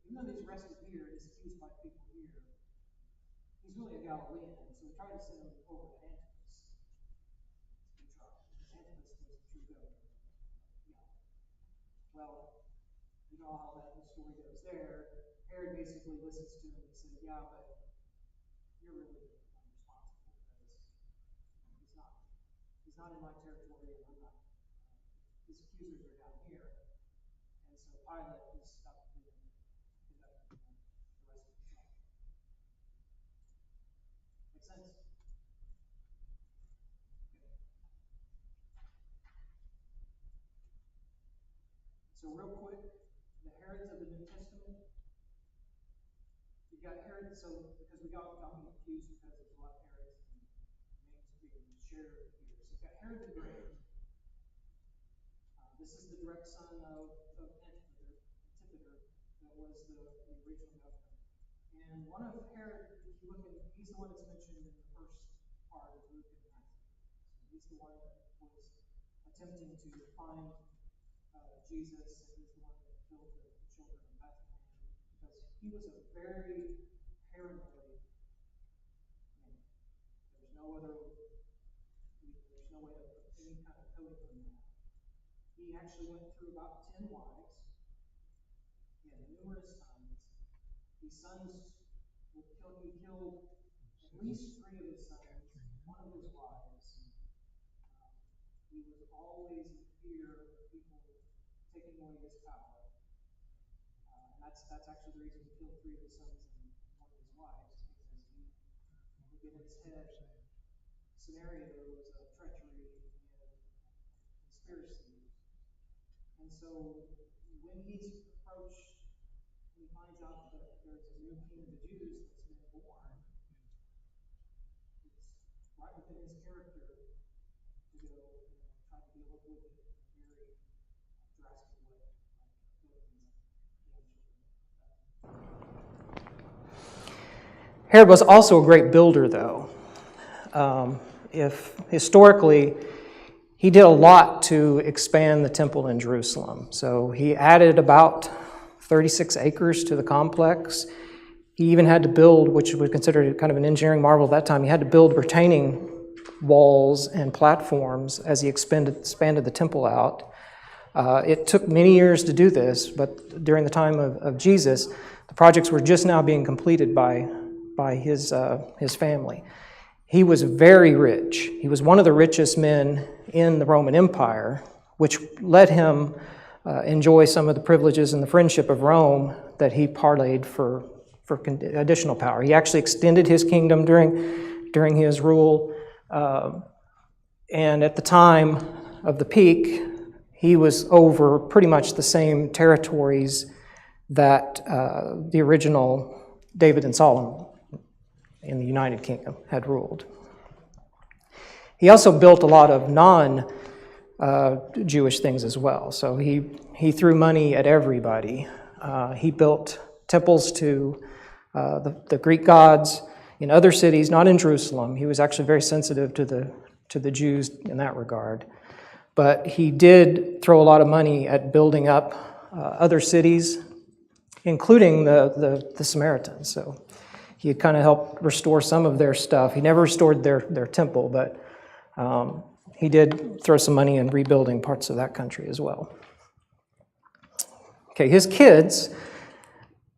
even though he's arrested here, he's accused by people here, he's really a Galilean, so we tried to send him over to Antipas to be tried. Antipas was the true governor. Yeah. Well, you know how that whole story goes there. Herod basically listens to him and says, yeah, but you're really responsible because he's not in my territory and I'm not. His accusers are down here. And so Pilate is stuck with conducting the rest of the trial. Make sense? Okay. So real quick, the Herods of the New Testament. You got Herod, so because we got confused because there's a lot of Herods and names being shared here. So you've got Herod the Great. This is the direct son of Antipater, that was the original governor. And one of Herod, if you look at, he's the one that's mentioned in the first part of Luke and Matthew. So he's the one that was attempting to find Jesus, and he's the one that killed the children of Bethlehem, because he was a very paranoid man. There's no way to put any kind of code on that. He actually went through about 10 wives. He had numerous sons. His sons he killed at least 3 of his sons, 1 of his wives. He was always in fear of people taking away his power. And that's actually the reason he killed 3 of his sons and 1 of his wives, because he in his head scenario was treachery and conspiracy. And so when he's approached, he finds out that there's a new king of the Jews that's been born. It's right within his character to go try to deal with it in a very drastic way, Herod was also a great builder, though. If historically, he did a lot to expand the temple in Jerusalem. So he added about 36 acres to the complex. He even had to build, which was considered kind of an engineering marvel at that time, he had to build retaining walls and platforms as he expanded the temple out. It took many years to do this, but during the time of Jesus, the projects were just now being completed by his family. He was very rich. He was one of the richest men in the Roman Empire, which let him enjoy some of the privileges and the friendship of Rome that he parlayed for additional power. He actually extended his kingdom during his rule, and at the time of the peak, he was over pretty much the same territories that the original David and Solomon in the United Kingdom had ruled. He also built a lot of non-Jewish things as well. So he threw money at everybody. He built temples to the Greek gods in other cities, not in Jerusalem. He was actually very sensitive to the Jews in that regard. But he did throw a lot of money at building up other cities, including the Samaritans. So he had kind of helped restore some of their stuff. He never restored their temple, but he did throw some money in rebuilding parts of that country as well. Okay, his kids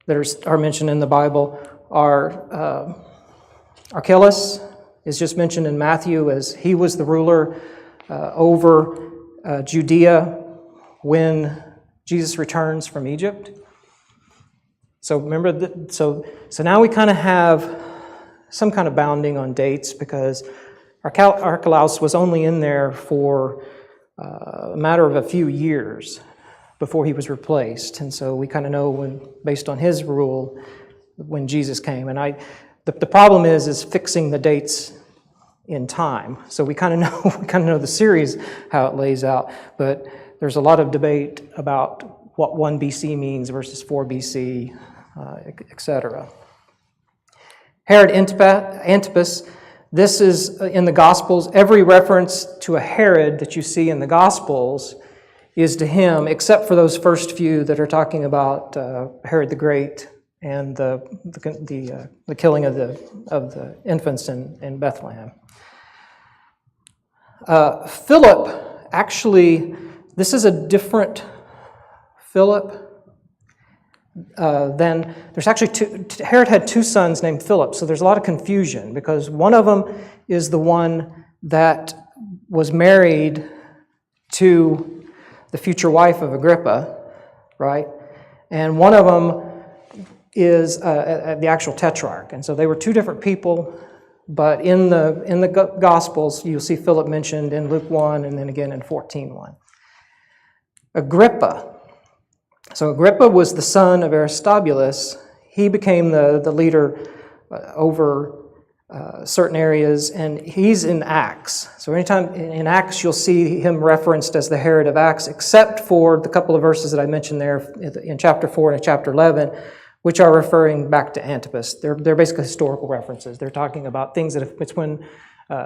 that are mentioned in the Bible are Archelaus is just mentioned in Matthew as he was the ruler over Judea when Jesus returns from Egypt. So remember, so now we kind of have some kind of bounding on dates, because Archelaus was only in there for a matter of a few years before he was replaced. And so we kind of know based on his rule, when Jesus came. And the problem is fixing the dates in time. So we kind of know the series, how it lays out, but there's a lot of debate about what 1 BC means versus 4 BC, etc. Herod Antipas, this is in the Gospels. Every reference to a Herod that you see in the Gospels is to him, except for those first few that are talking about Herod the Great and the killing of the infants in Bethlehem. Philip, actually, this is a different Philip than, there's actually two. Herod had two sons named Philip, so there's a lot of confusion because one of them is the one that was married to the future wife of Agrippa, right? And one of them is the actual tetrarch. And so they were two different people, but in the Gospels, you'll see Philip mentioned in Luke 1 and then again in 14:1. Agrippa. So Agrippa was the son of Aristobulus. He became the leader over certain areas, and he's in Acts. So anytime in Acts, you'll see him referenced as the Herod of Acts, except for the couple of verses that I mentioned there in chapter 4 and chapter 11, which are referring back to Antipas. They're basically historical references. They're talking about things that it's when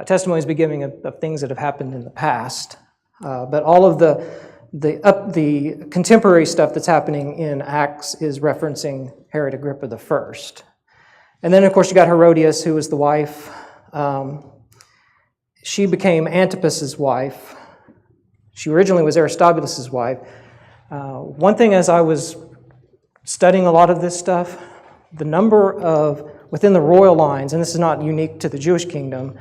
testimonies be giving of things that have happened in the past. But all of the contemporary stuff that's happening in Acts is referencing Herod Agrippa the First. And then, of course, you got Herodias, who was the wife. She became Antipas's wife. She originally was Aristobulus's wife. One thing, as I was studying a lot of this stuff, the number of, within the royal lines, and this is not unique to the Jewish kingdom,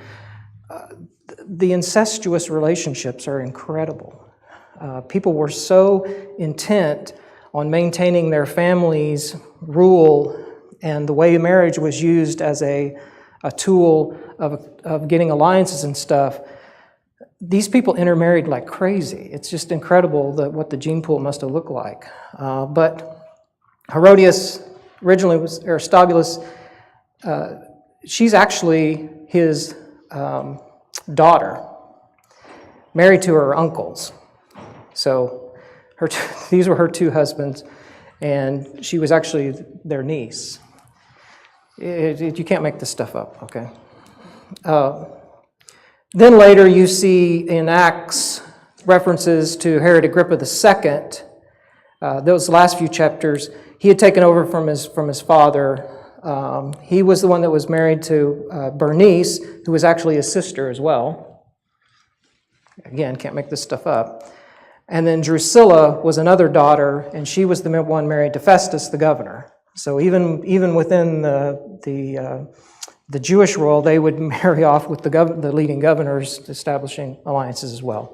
the incestuous relationships are incredible. People were so intent on maintaining their family's rule, and the way marriage was used as a tool of getting alliances and stuff. These people intermarried like crazy. It's just incredible what the gene pool must have looked like. But Herodias originally was Aristobulus. She's actually his daughter, married to her uncles. So these were her two husbands, and she was actually their niece. You can't make this stuff up, okay? Then later you see in Acts references to Herod Agrippa II. Those last few chapters, he had taken over from his father. He was the one that was married to Bernice, who was actually his sister as well. Again, can't make this stuff up. And then Drusilla was another daughter, and she was the one married to Festus, the governor. So even within the Jewish world, they would marry off with the leading governors, establishing alliances as well.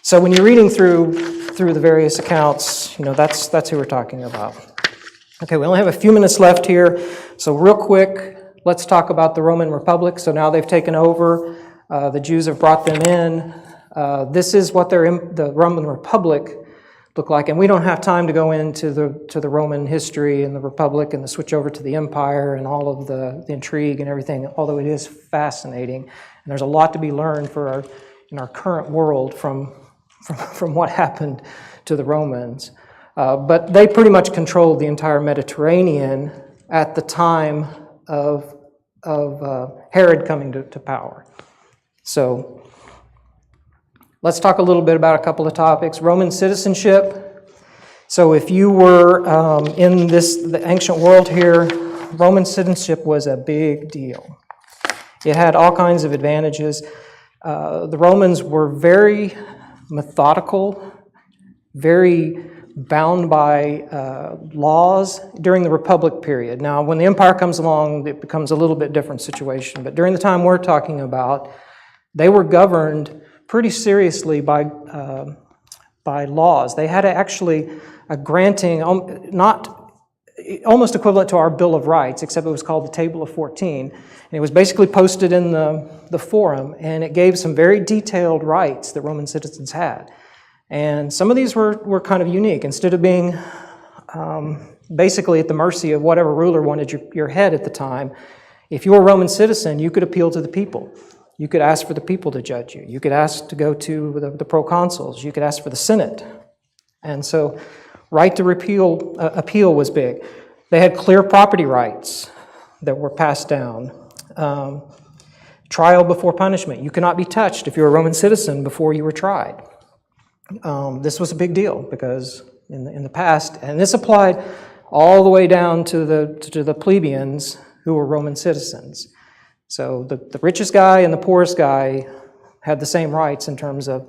So when you're reading through the various accounts, that's who we're talking about. Okay, we only have a few minutes left here, so real quick, let's talk about the Roman Republic. So now they've taken over. The Jews have brought them in. This is what the Roman Republic looked like, and we don't have time to go into the Roman history and the Republic and the switch over to the Empire and all of the intrigue and everything, although it is fascinating. And there's a lot to be learned in our current world from what happened to the Romans. But they pretty much controlled the entire Mediterranean at the time of Herod coming to power. So let's talk a little bit about a couple of topics. Roman citizenship. So if you were in the ancient world here, Roman citizenship was a big deal. It had all kinds of advantages. The Romans were very methodical, very bound by laws during the Republic period. Now, when the Empire comes along, it becomes a little bit different situation. But during the time we're talking about, they were governed pretty seriously by laws. They had actually a granting, not almost equivalent to our Bill of Rights, except it was called the Table of 14. And it was basically posted in the Forum, and it gave some very detailed rights that Roman citizens had. And some of these were kind of unique. Instead of being basically at the mercy of whatever ruler wanted your head at the time, if you were a Roman citizen, you could appeal to the people. You could ask for the people to judge you. You could ask to go to the proconsuls. You could ask for the Senate. And so right to appeal was big. They had clear property rights that were passed down. Trial before punishment. You could not be touched if you were a Roman citizen before you were tried. this was a big deal because in the past, and this applied all the way down to the plebeians who were Roman citizens. So the richest guy and the poorest guy had the same rights in terms of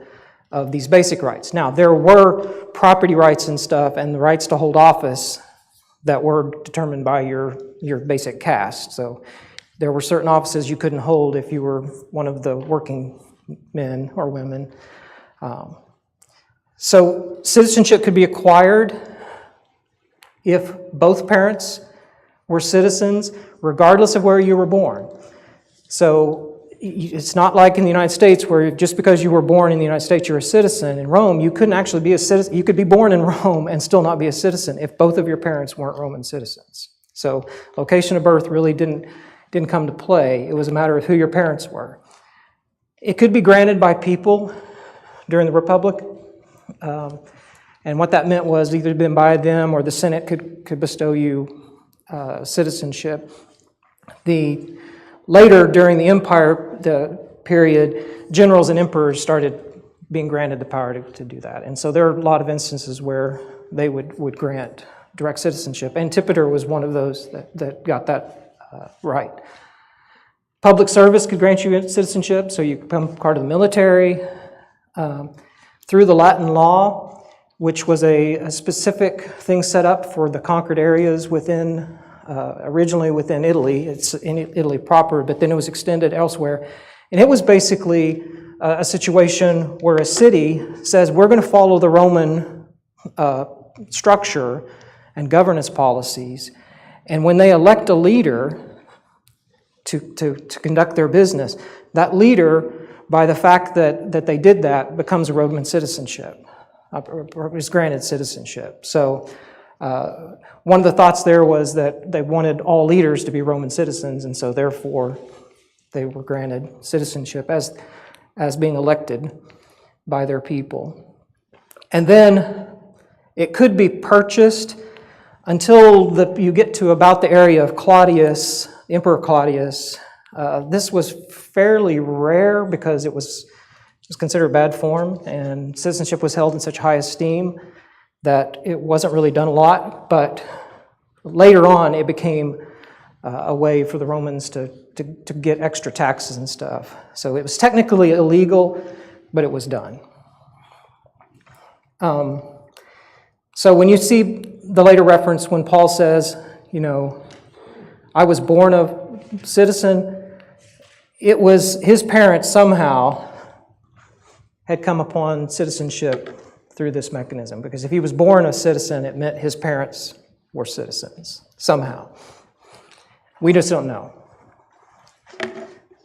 these basic rights. Now, there were property rights and stuff and the rights to hold office that were determined by your basic caste. So there were certain offices you couldn't hold if you were one of the working men or women. So citizenship could be acquired if both parents were citizens, regardless of where you were born. So it's not like in the United States where just because you were born in the United States, you're a citizen. In Rome, you couldn't actually be a citizen. You could be born in Rome and still not be a citizen if both of your parents weren't Roman citizens. So location of birth really didn't come to play. It was a matter of who your parents were. It could be granted by people during the Republic. And what that meant was either been by them or the Senate could bestow you citizenship. Later, during the Empire period, generals and emperors started being granted the power to do that. And so there are a lot of instances where they would grant direct citizenship. Antipater was one of those that got that right. Public service could grant you citizenship, so you become part of the military. Through the Latin law, which was a specific thing set up for the conquered areas originally within Italy. It's in Italy proper, but then it was extended elsewhere. And it was basically a situation where a city says, we're going to follow the Roman structure and governance policies. And when they elect a leader to conduct their business, that leader, by the fact that they did that, becomes a Roman citizenship, or is granted citizenship. So one of the thoughts there was that they wanted all leaders to be Roman citizens, and so therefore they were granted citizenship as being elected by their people. And then it could be purchased until you get to about the area of Claudius, Emperor Claudius. This was fairly rare because it was considered bad form, and citizenship was held in such high esteem that it wasn't really done a lot. But later on, it became a way for the Romans to get extra taxes and stuff. So it was technically illegal, but it was done. So when you see the later reference when Paul says, I was born a citizen, it was his parents somehow had come upon citizenship through this mechanism. Because if he was born a citizen, it meant his parents were citizens, somehow. We just don't know.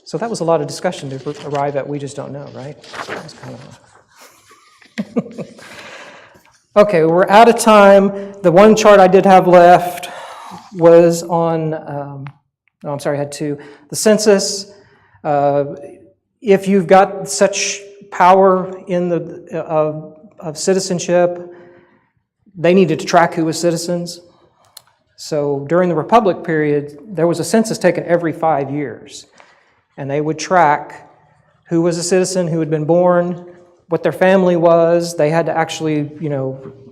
So that was a lot of discussion to arrive at we just don't know, right? That was kind of Okay, we're out of time. The one chart I did have left was on, I had two. The census. If you've got such power in of citizenship, they needed to track who was citizens. So during the Republic period, there was a census taken every 5 years, and they would track who was a citizen, who had been born, what their family was. They had to actually,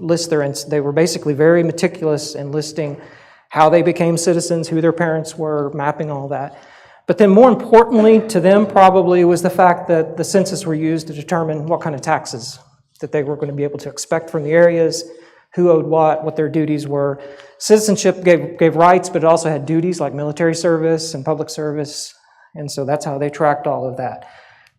list they were basically very meticulous in listing how they became citizens, who their parents were, mapping all that. But then more importantly to them probably was the fact that the census were used to determine what kind of taxes that they were going to be able to expect from the areas, who owed what their duties were. Citizenship gave rights, but it also had duties like military service and public service, and so that's how they tracked all of that.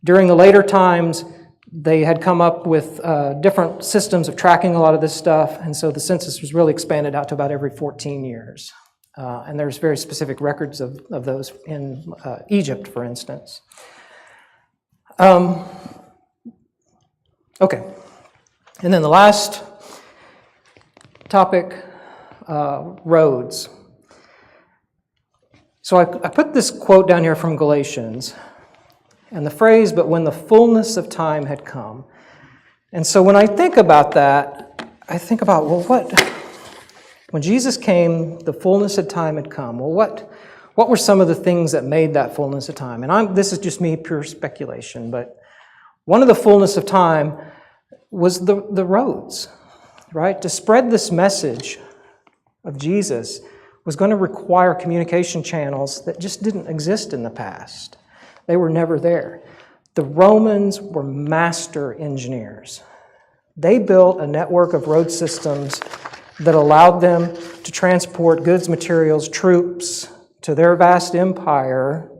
During the later times, they had come up with different systems of tracking a lot of this stuff, and so the census was really expanded out to about every 14 years. And there's very specific records of those in Egypt, for instance. Okay. And then the last topic, roads. So I put this quote down here from Galatians, and the phrase, but when the fullness of time had come. And so when I think about that, I think about, when Jesus came, the fullness of time had come. Well, what were some of the things that made that fullness of time? And this is just me, pure speculation, but one of the fullness of time was the roads, right? To spread this message of Jesus was going to require communication channels that just didn't exist in the past. They were never there. The Romans were master engineers. They built a network of road systems that allowed them to transport goods, materials, troops to their vast empire,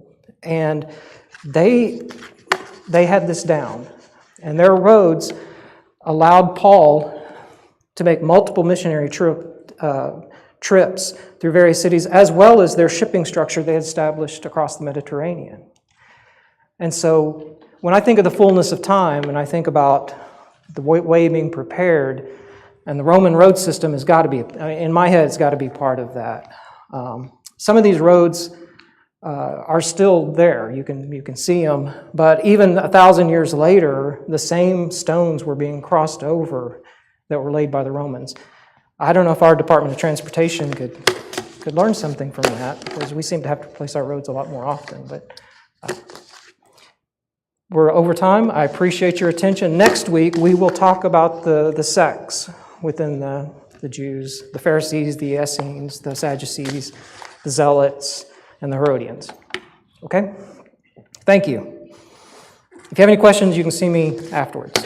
and they had this down. And their roads allowed Paul to make multiple missionary trips through various cities, as well as their shipping structure they had established across the Mediterranean. And so when I think of the fullness of time, and I think about the way being prepared, and the Roman road system has got to be, in my head, it's got to be part of that. Some of these roads are still there. You can see them, but even 1,000 years later, the same stones were being crossed over that were laid by the Romans. I don't know if our Department of Transportation could learn something from that, because we seem to have to replace our roads a lot more often. But we're over time. I appreciate your attention. Next week, we will talk about the sects within the Jews, the Pharisees, the Essenes, the Sadducees, the Zealots, and the Herodians. Okay? Thank you. If you have any questions, you can see me afterwards.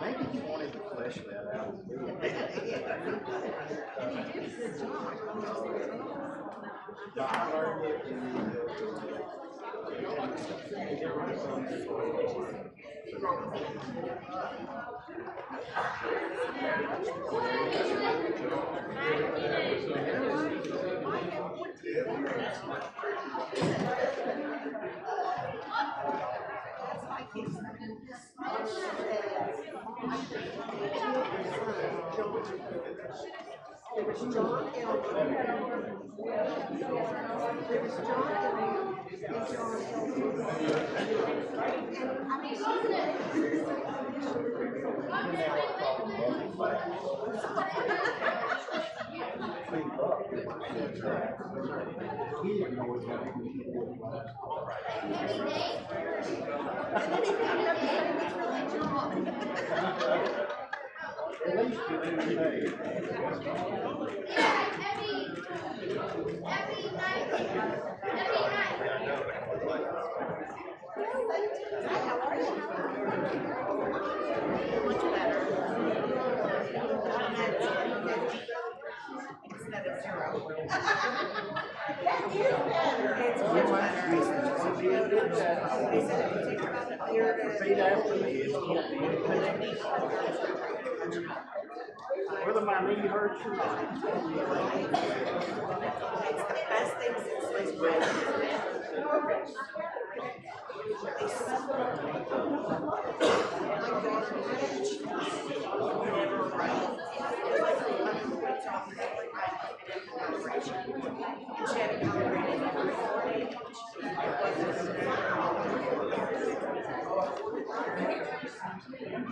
Maybe he wanted to flesh that out. Whether my knee hurts or not. It's the best thing since sliced bread.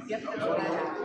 Yep, that's what I have.